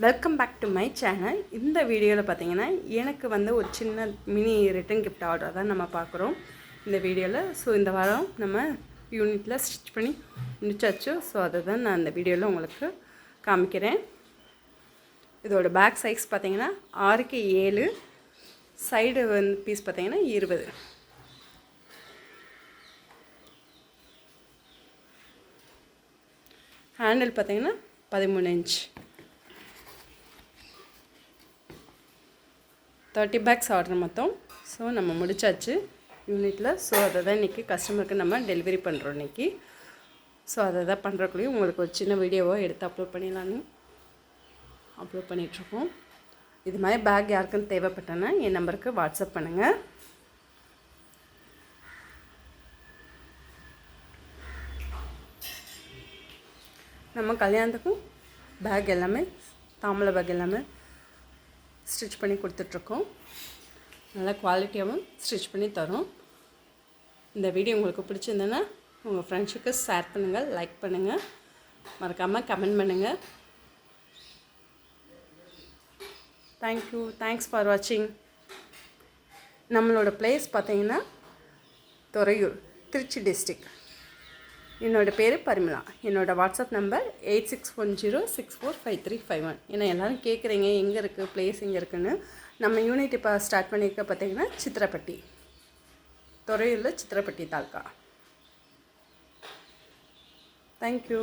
Welcome back to my channel. இந்த வீடியோவில் பார்த்தீங்கன்னா எனக்கு வந்து ஒரு சின்ன மினி ரிட்டன் கிஃப்ட் ஆர்டர் தான் நம்ம பார்க்குறோம் இந்த வீடியோவில். ஸோ இந்த வாரம் நம்ம யூனிட்டில் ஸ்டிச் பண்ணி முடிச்சாச்சு. ஸோ அதை தான் நான் இந்த வீடியோவில் உங்களுக்கு காமிக்கிறேன். இதோட பேக் சைஸ் பார்த்தீங்கன்னா 6க்கு 7, சைடு வந்து பீஸ் பார்த்தீங்கன்னா 20. ஹேண்டில் பார்த்தீங்கன்னா 13 இன்ச். 30 பேக்ஸ் ஆர்டர் மொத்தம். ஸோ நம்ம முடிச்சாச்சு யூனிட்டில். ஸோ அதை தான் இன்றைக்கி கஸ்டமருக்கு நம்ம டெலிவரி பண்ணுறோம் இன்றைக்கி. ஸோ அதை தான் பண்ணுறக்குள்ளேயும் உங்களுக்கு ஒரு சின்ன வீடியோவோ எடுத்து அப்லோட் பண்ணிடலான்னு அப்லோட் பண்ணிகிட்ருக்கோம். இது மாதிரி பேக் யாருக்குன்னு தேவைப்பட்டேன்னா என் நம்பருக்கு வாட்ஸ்அப் பண்ணுங்கள். நம்ம கல்யாணத்துக்கும் பேக் எல்லாமே தாம்பூல பேக் எல்லாமே ஸ்டிச் பண்ணி கொடுத்துட்ருக்கோம். நல்லா குவாலிட்டியாகவும் ஸ்டிச் பண்ணி தரோம். இந்த வீடியோ உங்களுக்கு பிடிச்சிருந்ததுன்னா உங்கள் ஃப்ரெண்ட்ஸுக்கு ஷேர் பண்ணுங்கள், லைக் பண்ணுங்கள், மறக்காமல் கமெண்ட் பண்ணுங்கள். தேங்க்யூ, தேங்க்ஸ் ஃபார் வாட்சிங். நம்மளோட பிளேஸ் பார்த்தீங்கன்னா துறையூர், திருச்சி டிஸ்ட்ரிக்ட். என்னோடய பேர் பரிமளா. என்னோடய வாட்ஸ்அப் நம்பர் 8610645351. ஏன்னா எல்லோரும் கேட்குறீங்க எங்கே இருக்குது பிளேஸ் எங்கே இருக்குதுன்னு. நம்ம யூனிட் இப்போ ஸ்டார்ட் பண்ணியிருக்க பார்த்தீங்கன்னா சித்திரப்பட்டி, துறையூரில் சித்திரப்பட்டி தாலுக்கா. தேங்க்யூ.